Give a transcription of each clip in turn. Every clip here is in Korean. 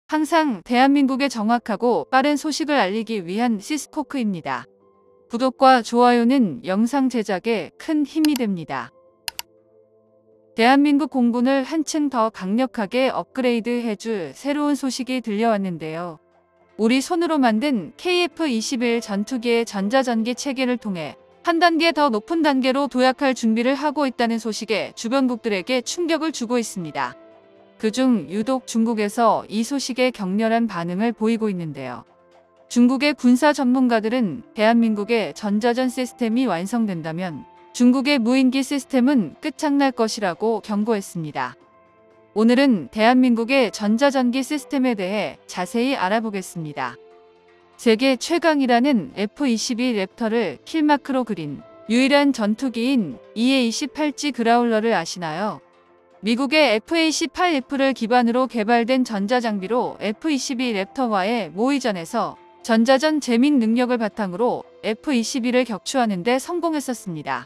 항상 대한민국에 정확하고 빠른 소식을 알리기 위한 시스코크입니다. 구독과 좋아요는 영상 제작에 큰 힘이 됩니다. 대한민국 공군을 한층 더 강력하게 업그레이드 해줄 새로운 소식이 들려왔는데요. 우리 손으로 만든 KF-21 전투기의 전자전기 체계를 통해 한 단계 더 높은 단계로 도약할 준비를 하고 있다는 소식에 주변국들에게 충격을 주고 있습니다. 그중 유독 중국에서 이 소식에 격렬한 반응을 보이고 있는데요. 중국의 군사 전문가들은 대한민국의 전자전 시스템이 완성된다면 중국의 무인기 시스템은 끝장날 것이라고 경고했습니다. 오늘은 대한민국의 전자전기 시스템에 대해 자세히 알아보겠습니다. 세계 최강이라는 F-22 랩터를 킬마크로 그린 유일한 전투기인 EA-28G 그라울러를 아시나요? 미국의 F-18F를 기반으로 개발된 전자장비로 F-22 랩터와의 모의전에서 전자전 재밍 능력을 바탕으로 F-22를 격추하는 데 성공했었습니다.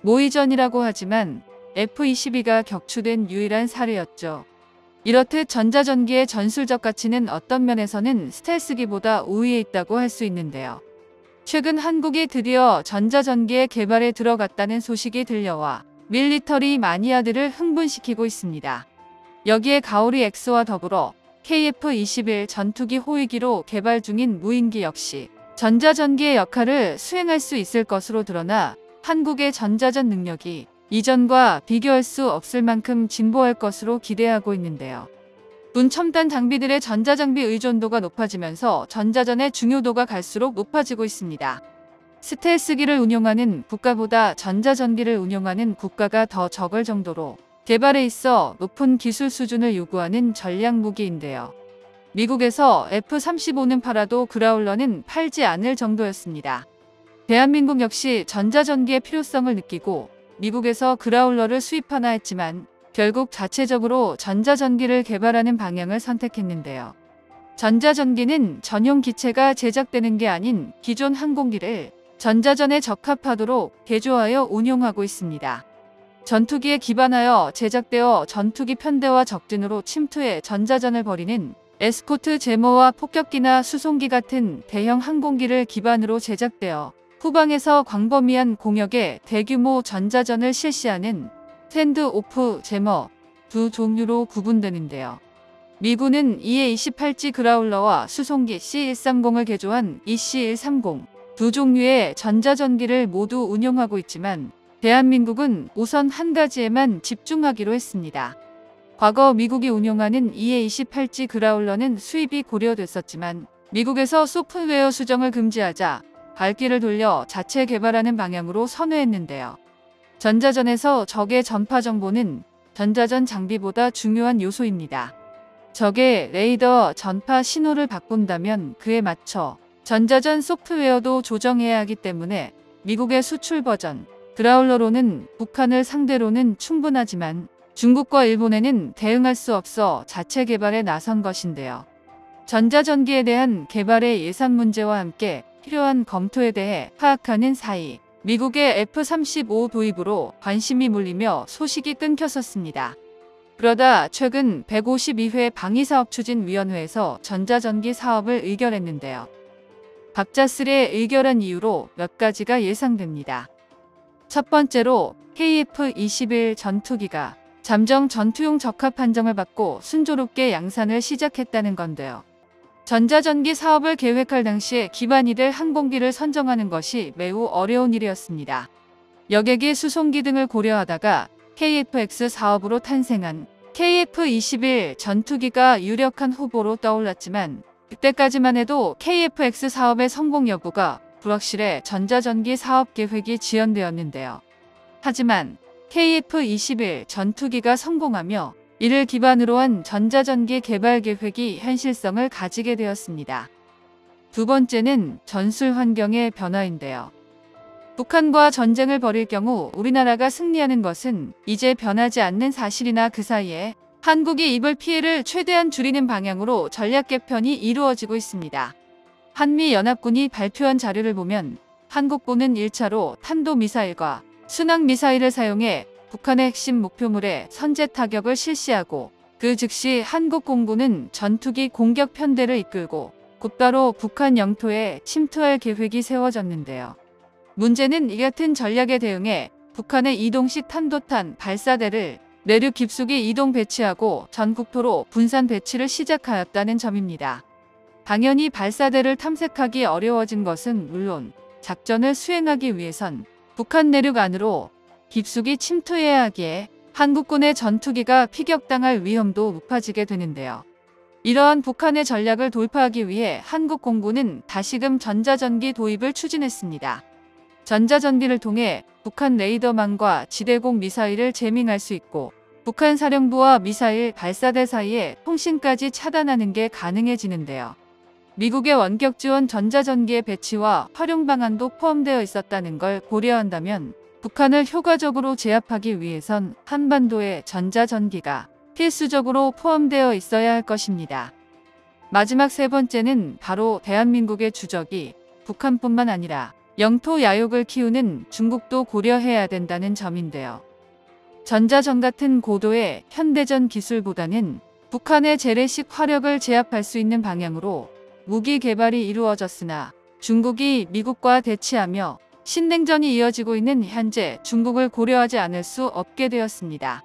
모의전이라고 하지만 F-22가 격추된 유일한 사례였죠. 이렇듯 전자전기의 전술적 가치는 어떤 면에서는 스텔스기보다 우위에 있다고 할 수 있는데요. 최근 한국이 드디어 전자전기의 개발에 들어갔다는 소식이 들려와 밀리터리 마니아들을 흥분시키고 있습니다. 여기에 가오리 X와 더불어 KF-21 전투기 호위기로 개발 중인 무인기 역시 전자전기의 역할을 수행할 수 있을 것으로 드러나 한국의 전자전 능력이 이전과 비교할 수 없을 만큼 진보할 것으로 기대하고 있는데요. 문첨단 장비들의 전자장비 의존도가 높아지면서 전자전의 중요도가 갈수록 높아지고 있습니다. 스텔스기를 운용하는 국가보다 전자전기를 운용하는 국가가 더 적을 정도로 개발에 있어 높은 기술 수준을 요구하는 전략무기인데요. 미국에서 F-35는 팔아도 그라울러는 팔지 않을 정도였습니다. 대한민국 역시 전자전기의 필요성을 느끼고 미국에서 그라울러를 수입하나 했지만 결국 자체적으로 전자전기를 개발하는 방향을 선택했는데요. 전자전기는 전용 기체가 제작되는 게 아닌 기존 항공기를 전자전에 적합하도록 개조하여 운용하고 있습니다. 전투기에 기반하여 제작되어 전투기 편대와 적진으로 침투해 전자전을 벌이는 에스코트 제모와 폭격기나 수송기 같은 대형 항공기를 기반으로 제작되어 후방에서 광범위한 공역에 대규모 전자전을 실시하는 스탠드오프 제머 두 종류로 구분되는데요. 미군은 EA-28G 그라울러와 수송기 C-130을 개조한 EC-130 두 종류의 전자전기를 모두 운용하고 있지만 대한민국은 우선 한 가지에만 집중하기로 했습니다. 과거 미국이 운용하는 EA-28G 그라울러는 수입이 고려됐었지만 미국에서 소프트웨어 수정을 금지하자 발길을 돌려 자체 개발하는 방향으로 선회했는데요. 전자전에서 적의 전파 정보는 전자전 장비보다 중요한 요소입니다. 적의 레이더 전파 신호를 바꾼다면 그에 맞춰 전자전 소프트웨어도 조정해야 하기 때문에 미국의 수출 버전 그라울러로는 북한을 상대로는 충분하지만 중국과 일본에는 대응할 수 없어 자체 개발에 나선 것인데요. 전자전기에 대한 개발의 예산 문제와 함께 필요한 검토에 대해 파악하는 사이 미국의 F-35 도입으로 관심이 몰리며 소식이 끊겼었습니다. 그러다 최근 152회 방위사업추진위원회에서 전자전기 사업을 의결했는데요. 갑작스레 의결한 이유로 몇 가지가 예상됩니다. 첫 번째로 KF-21 전투기가 잠정 전투용 적합 판정을 받고 순조롭게 양산을 시작했다는 건데요. 전자전기 사업을 계획할 당시에 기반이 될 항공기를 선정하는 것이 매우 어려운 일이었습니다. 여객기 수송기 등을 고려하다가 KF-X 사업으로 탄생한 KF-21 전투기가 유력한 후보로 떠올랐지만 그때까지만 해도 KF-X 사업의 성공 여부가 불확실해 전자전기 사업 계획이 지연되었는데요. 하지만 KF-21 전투기가 성공하며 이를 기반으로 한 전자전기 개발 계획이 현실성을 가지게 되었습니다. 두 번째는 전술 환경의 변화인데요. 북한과 전쟁을 벌일 경우 우리나라가 승리하는 것은 이제 변하지 않는 사실이나 그 사이에 한국이 입을 피해를 최대한 줄이는 방향으로 전략 개편이 이루어지고 있습니다. 한미연합군이 발표한 자료를 보면 한국군은 1차로 탄도미사일과 순항미사일을 사용해 북한의 핵심 목표물에 선제 타격을 실시하고 그 즉시 한국공군은 전투기 공격 편대를 이끌고 곧바로 북한 영토에 침투할 계획이 세워졌는데요. 문제는 이 같은 전략에 대응해 북한의 이동식 탄도탄 발사대를 내륙 깊숙이 이동 배치하고 전국토로 분산 배치를 시작하였다는 점입니다. 당연히 발사대를 탐색하기 어려워진 것은 물론 작전을 수행하기 위해선 북한 내륙 안으로 깊숙이 침투해야 하기에 한국군의 전투기가 피격당할 위험도 높아지게 되는데요. 이러한 북한의 전략을 돌파하기 위해 한국공군은 다시금 전자전기 도입을 추진했습니다. 전자전기를 통해 북한 레이더망과 지대공 미사일을 제밍할 수 있고 북한 사령부와 미사일 발사대 사이의 통신까지 차단하는 게 가능해지는데요. 미국의 원격 지원 전자전기의 배치와 활용 방안도 포함되어 있었다는 걸 고려한다면 북한을 효과적으로 제압하기 위해선 한반도에 전자전기가 필수적으로 포함되어 있어야 할 것입니다. 마지막 세 번째는 바로 대한민국의 주적이 북한뿐만 아니라 영토 야욕을 키우는 중국도 고려해야 된다는 점인데요. 전자전 같은 고도의 현대전 기술보다는 북한의 재래식 화력을 제압할 수 있는 방향으로 무기 개발이 이루어졌으나 중국이 미국과 대치하며 신냉전이 이어지고 있는 현재 중국을 고려하지 않을 수 없게 되었습니다.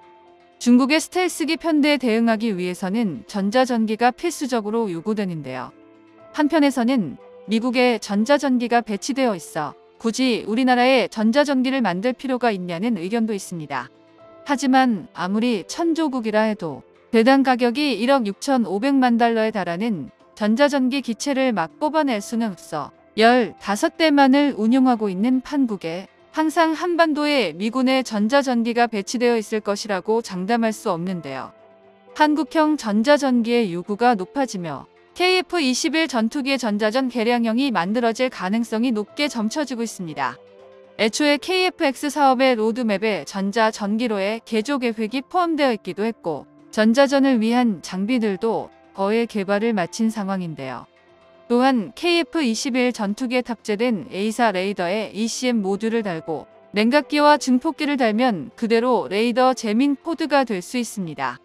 중국의 스텔스기 편대에 대응하기 위해서는 전자전기가 필수적으로 요구되는데요. 한편에서는 미국에 전자전기가 배치되어 있어 굳이 우리나라에 전자전기를 만들 필요가 있냐는 의견도 있습니다. 하지만 아무리 천조국이라 해도 배당 가격이 1억 6,500만 달러에 달하는 전자전기 기체를 막 뽑아낼 수는 없어 15대만을 운용하고 있는 판국에 항상 한반도에 미군의 전자전기가 배치되어 있을 것이라고 장담할 수 없는데요. 한국형 전자전기의 요구가 높아지며 KF-21 전투기의 전자전 개량형이 만들어질 가능성이 높게 점쳐지고 있습니다. 애초에 KF-X 사업의 로드맵에 전자전기로의 개조 계획이 포함되어 있기도 했고 전자전을 위한 장비들도 거의 개발을 마친 상황인데요. 또한 KF-21 전투기에 탑재된 A사 레이더에 ECM 모듈을 달고 냉각기와 증폭기를 달면 그대로 레이더 제밍 포드가 될 수 있습니다.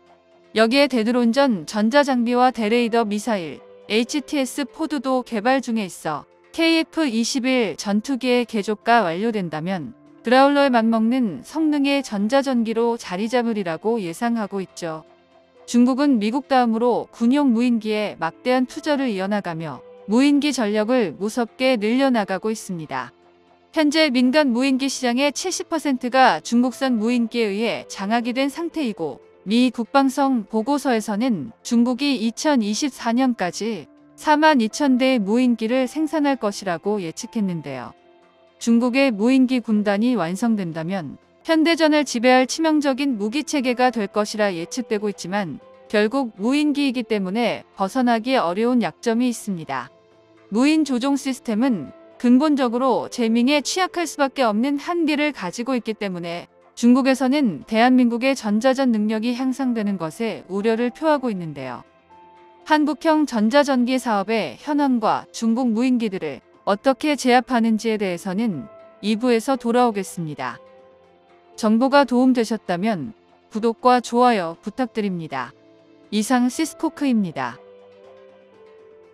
여기에 대드론전 전자장비와 대레이더 미사일 HTS 포드도 개발 중에 있어 KF-21 전투기의 개조가 완료된다면 그라울러에 맞먹는 성능의 전자전기로 자리 잡으리라고 예상하고 있죠. 중국은 미국 다음으로 군용 무인기에 막대한 투자를 이어나가며 무인기 전력을 무섭게 늘려나가고 있습니다. 현재 민간 무인기 시장의 70%가 중국산 무인기에 의해 장악이 된 상태이고 미 국방성 보고서에서는 중국이 2024년까지 42,000대의 무인기를 생산할 것이라고 예측했는데요. 중국의 무인기 군단이 완성된다면 현대전을 지배할 치명적인 무기체계가 될 것이라 예측되고 있지만 결국 무인기이기 때문에 벗어나기 어려운 약점이 있습니다. 무인 조종 시스템은 근본적으로 제밍에 취약할 수밖에 없는 한계를 가지고 있기 때문에 중국에서는 대한민국의 전자전 능력이 향상되는 것에 우려를 표하고 있는데요. 한국형 전자전기 사업의 현황과 중국 무인기들을 어떻게 제압하는지에 대해서는 2부에서 돌아오겠습니다. 정보가 도움되셨다면 구독과 좋아요 부탁드립니다. 이상 시스코크입니다.